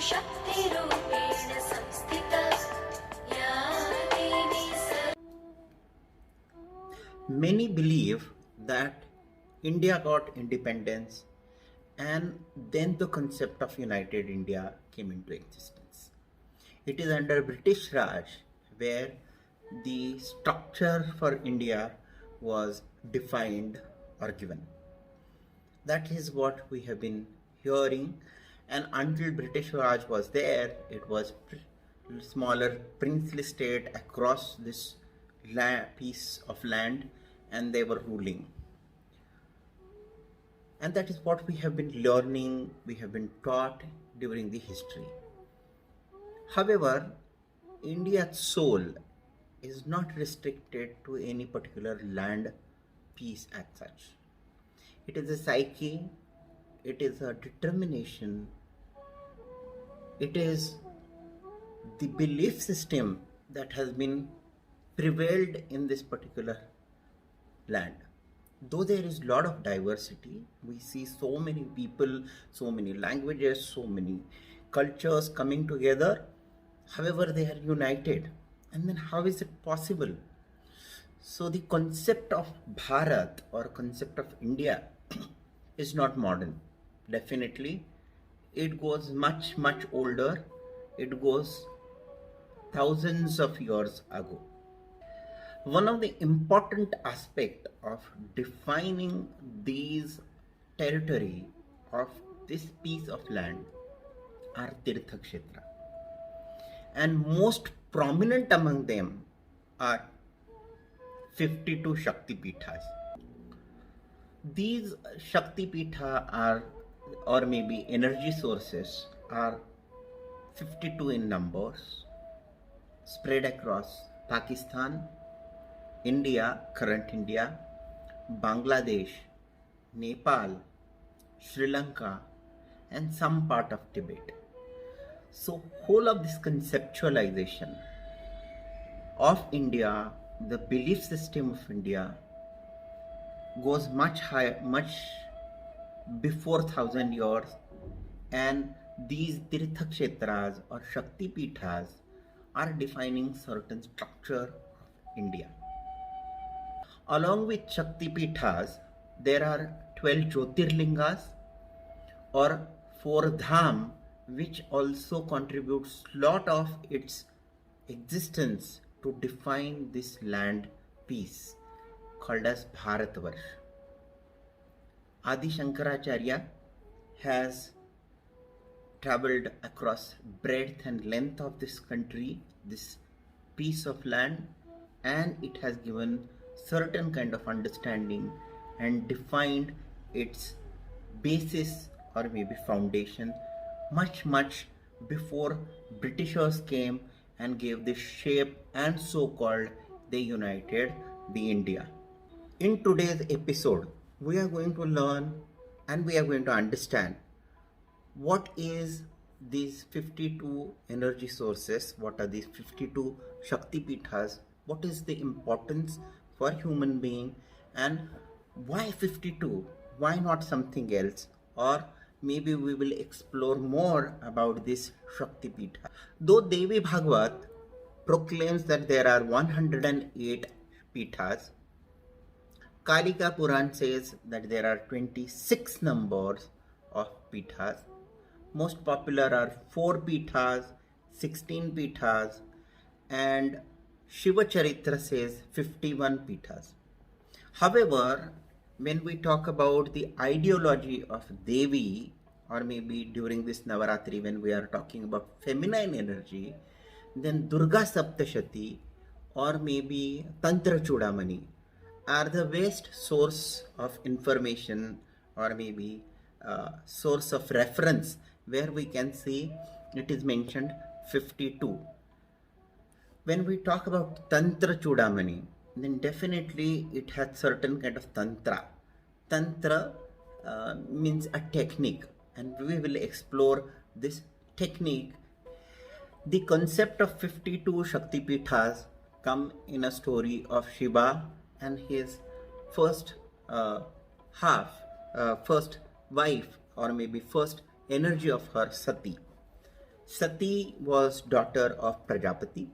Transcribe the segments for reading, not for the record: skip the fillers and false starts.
शक्तिरूपेण संस्थिता या देवी Many believe that India got independence and then the concept of United India came into existence. It is under British Raj where the structure for India was defined or given. That is what we have been hearing, and until British Raj was there, it was smaller princely state across this piece of land, and they were ruling. And that is what we have been learning, we have been taught during the history. However, India's soul is not restricted to any particular land piece as such. It is a psyche, it is a determination, it is the belief system that has been prevailed in this particular land. Though there is a lot of diversity, we see so many people, so many languages, so many cultures coming together. However, they are united. And then how is it possible? So the concept of Bharat or concept of India is not modern. Definitely, it goes much, much older. It goes thousands of years ago. One of the important aspect of defining these territory of this piece of land are Tirtha Kshetra. And most prominent among them are 52 Shakti Pithas. These Shakti Pitha are, or maybe energy sources, are 52 in numbers, spread across Pakistan, India, current India, Bangladesh, Nepal, Sri Lanka, and some part of Tibet. So whole of this conceptualization of India, the belief system of India, goes much higher, much before 1,000 years, and these Tirtha Kshetras or Shakti Pithas are defining certain structure of India. Along with Shakti Pithas, there are 12 Jyotirlingas or 4 Dham, which also contributes lot of its existence to define this land piece called as Bharatvarsh. Adi Shankaracharya has traveled across breadth and length of this country, this piece of land, and it has given certain kind of understanding and defined its basis or maybe foundation much before Britishers came and gave this shape and so called they united the India. In today's episode, we are going to learn and we are going to understand what is these 52 energy sources, what are these 52 Shakti Pithas, what is the importance for human being, and why 52, why not something else, or maybe we will explore more about this Shakti Pitha. Though Devi Bhagavad proclaims that there are 108 Pithas, Kalika Puran says that there are 26 numbers of Pithas. Most popular are 4 Pithas, 16 Pithas, and Shiva Charitra says 51 Pithas. However, when we talk about the ideology of Devi, or maybe during this Navaratri when we are talking about feminine energy, then Durga Saptashati or maybe Tantra Chudamani are the best source of information or maybe source of reference where we can see it is mentioned 52. When we talk about Tantra Chudamani, then definitely it has certain kind of Tantra. Tantra means a technique, and we will explore this technique. The concept of 52 Shakti Pithas come in a story of Shiva and his first first wife or maybe first energy of her Sati. Sati was daughter of Prajapati.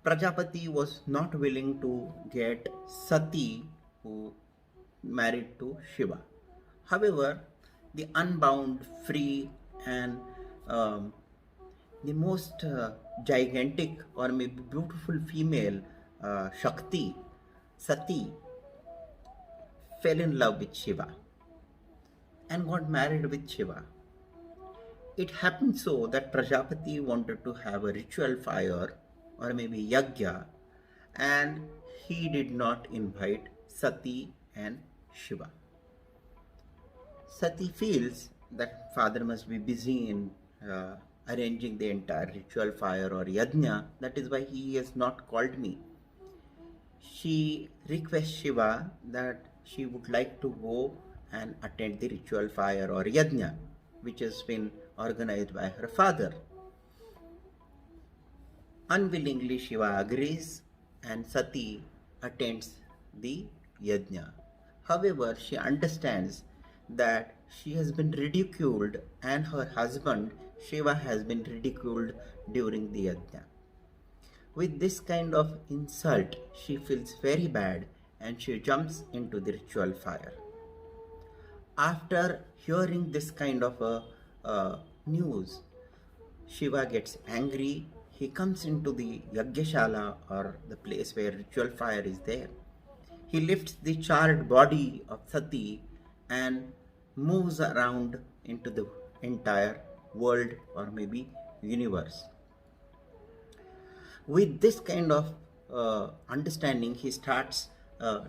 Prajapati was not willing to get Sati, who married to Shiva. However, the unbound, free, and um, the most gigantic or maybe beautiful female, Shakti, Sati, fell in love with Shiva and got married with Shiva. It happened so that Prajapati wanted to have a ritual fire or maybe yagya, and he did not invite Sati and Shiva. Sati feels that father must be busy in arranging the entire ritual fire or yajna, that is why he has not called me. She requests Shiva that she would like to go and attend the ritual fire or yajna, which has been organized by her father. Unwillingly, Shiva agrees and Sati attends the yajna. However, she understands that she has been ridiculed and her husband Shiva has been ridiculed during the yajna. With this kind of insult, she feels very bad and she jumps into the ritual fire. After hearing this kind of news, Shiva gets angry. He comes into the Yagyashala or the place where ritual fire is there. He lifts the charred body of Sati and moves around into the entire world or maybe universe. With this kind of understanding, he starts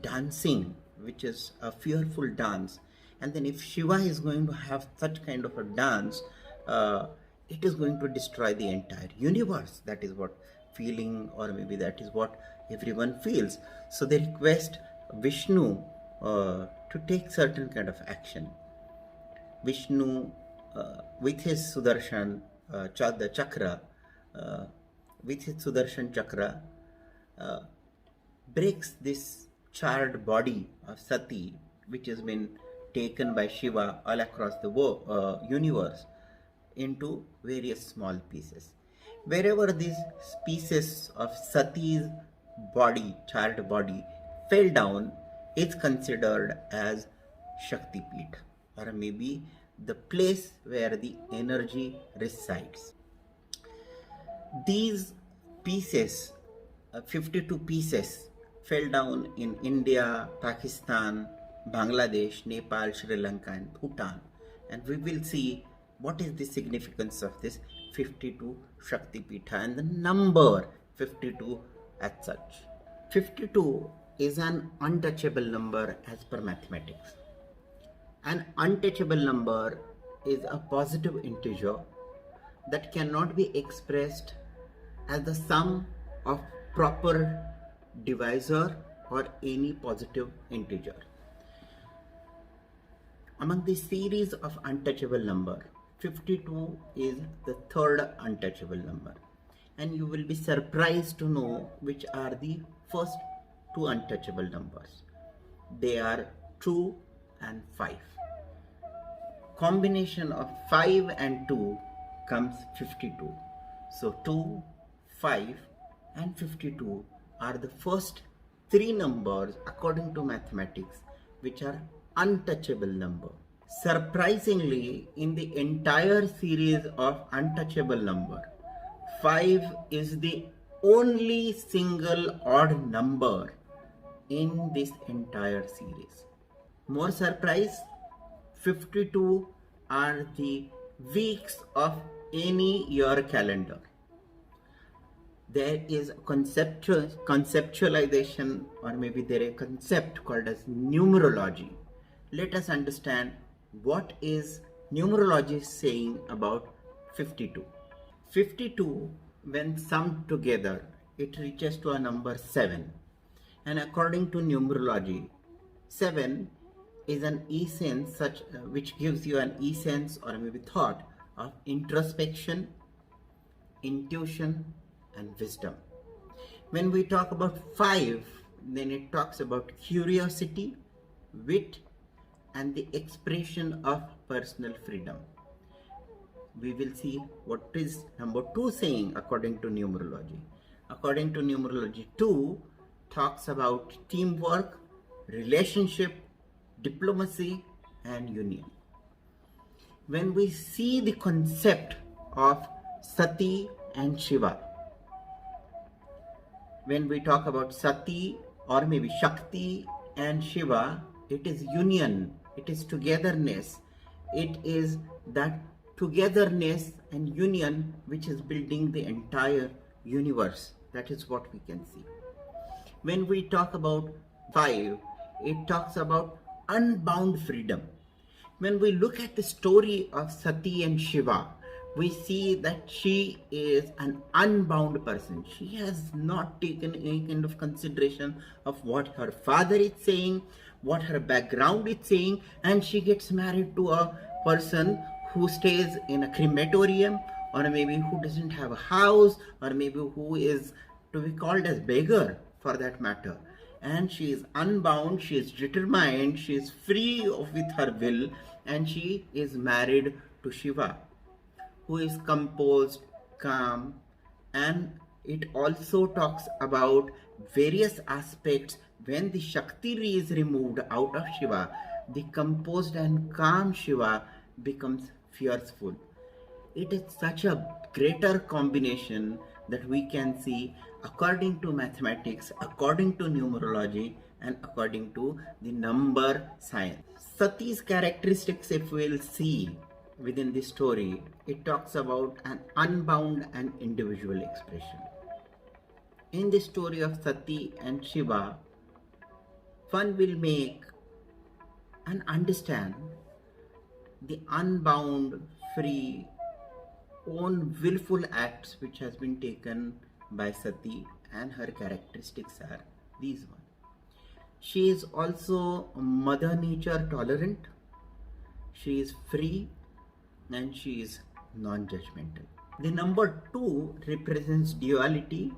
dancing, which is a fearful dance. And then if Shiva is going to have such kind of a dance, it is going to destroy the entire universe. That is what feeling, or maybe that is what everyone feels. So they request Vishnu to take certain kind of action. Vishnu, with his Sudarshan the chakra, with his Sudarshan chakra, breaks this charred body of Sati, which has been taken by Shiva all across the universe, into various small pieces. Wherever these pieces of Sati's body, charred body, fell down, is considered as Shakti Peeth, or maybe the place where the energy resides. These pieces, 52 pieces, fell down in India, Pakistan, Bangladesh, Nepal, Sri Lanka, and Bhutan. And we will see what is the significance of this 52 Shakti Peetha and the number 52 as such. 52 is an untouchable number as per mathematics. An untouchable number is a positive integer that cannot be expressed as the sum of proper divisor or any positive integer. Among the series of untouchable number, 52 is the third untouchable number, and you will be surprised to know which are the first two untouchable numbers. They are 2 and 5. Combination of 5 and 2 comes 52. So 2, 5 and 52 are the first three numbers according to mathematics which are untouchable number. Surprisingly, in the entire series of untouchable number, 5 is the only single odd number in this entire series. More surprise, 52 are the weeks of any year calendar. There is a conceptualization, or maybe there is a concept called as numerology. Let us understand what is numerology saying about 52. 52, when summed together, it reaches to a number 7. And according to numerology, 7 is an essence which gives you an essence or maybe thought of introspection, intuition, and wisdom. When we talk about 5, then it talks about curiosity, wit, and the expression of personal freedom. we will see what is number 2 saying according to numerology. According to numerology, 2 talks about teamwork, relationship, diplomacy, and union. When we see the concept of Sati and Shiva, when we talk about Sati or maybe Shakti and Shiva, it is union, it is togetherness, it is that togetherness and union which is building the entire universe. That is what we can see. When we talk about 5, it talks about unbound freedom. When we look at the story of Sati and Shiva, we see that she is an unbound person. She has not taken any kind of consideration of what her father is saying, what her background is saying, and she gets married to a person who stays in a crematorium, or maybe who doesn't have a house, or maybe who is to be called as beggar for that matter. And she is unbound, she is determined, she is free with her will, and she is married to Shiva, who is composed, calm, and it also talks about various aspects. When the Shakti is removed out of Shiva, the composed and calm Shiva becomes fearful. It is such a greater combination that we can see according to mathematics, according to numerology, and according to the number science. Sati's characteristics, if we'll see within the story, it talks about an unbound and individual expression. In the story of Sati and Shiva, one will make and understand the unbound, free, own willful acts which has been taken by Sati, and her characteristics are these ones. She is also Mother Nature tolerant, she is free, and she is non-judgmental. The number 2 represents duality,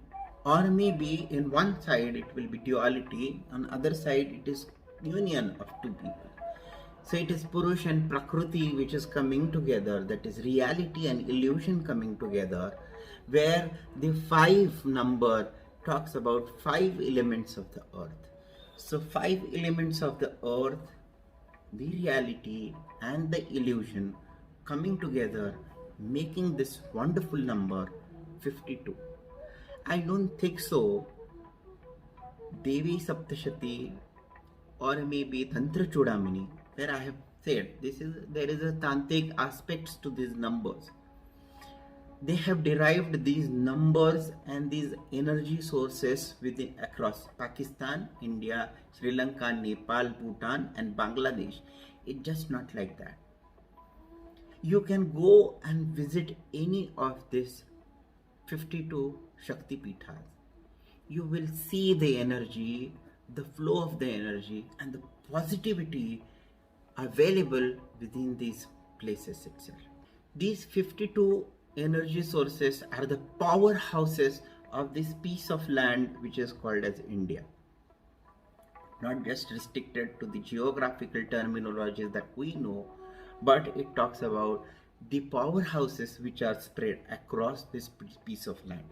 or maybe in one side it will be duality, on other side it is union of two people. So it is Purush and Prakriti which is coming together, that is reality and illusion coming together, where the 5 number talks about 5 elements of the earth. So 5 elements of the earth, the reality and the illusion coming together, making this wonderful number 52. I don't think so Devi Saptashati or maybe Tantra Chudamani, where I have said there is a tantric aspects to these numbers. They have derived these numbers and these energy sources within across Pakistan, India, Sri Lanka, Nepal, Bhutan, and Bangladesh. It's just not like that. You can go and visit any of these 52 Shakti Pithas. You will see the energy, the flow of the energy, and the positivity available within these places itself. These 52 energy sources are the powerhouses of this piece of land which is called as India. Not just restricted to the geographical terminologies that we know, but it talks about the powerhouses which are spread across this piece of land.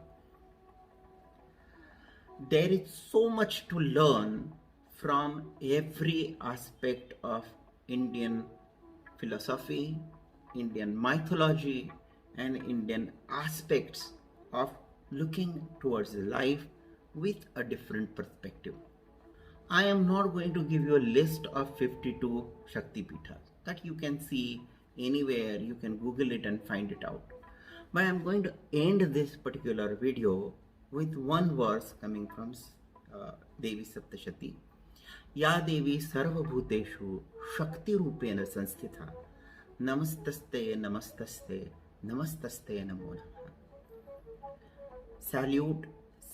There is so much to learn from every aspect of Indian philosophy, Indian mythology, and Indian aspects of looking towards life with a different perspective. I am not going to give you a list of 52 Shakti Pithas that you can see anywhere. You can Google it and find it out. But I am going to end this particular video with one verse coming from Devi Saptashati. Ya Devi Sarva Bhuteshu Shakti Rupena Sanstitha Namastaste Namastaste Namastaste Namo Namaha. Salute,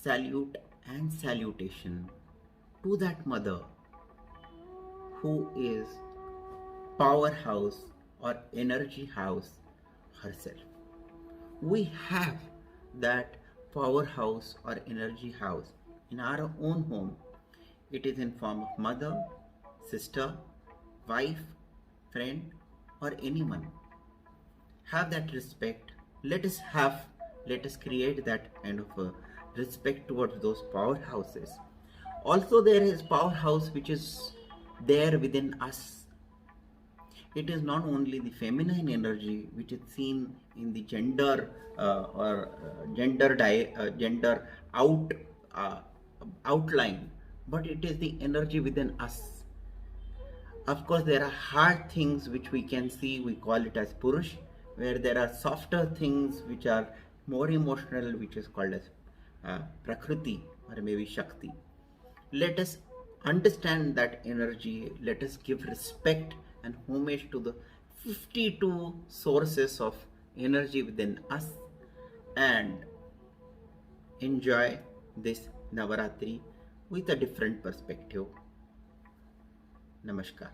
salute, and salutation to that mother who is powerhouse or energy house herself. We have that powerhouse or energy house in our own home. It is in form of mother, sister, wife, friend, or anyone. have that respect. Let us create that kind of a respect towards those powerhouses. Also, there is powerhouse which is there within us. It is not only the feminine energy which is seen in the gender gender uh, outline, but it is the energy within us. Of course, there are hard things which we can see, we call it as Purush, where there are softer things which are more emotional, which is called as Prakriti or maybe Shakti. Let us understand that energy, let us give respect and homage to the 52 sources of energy within us and enjoy this Navaratri with a different perspective. Namaskar.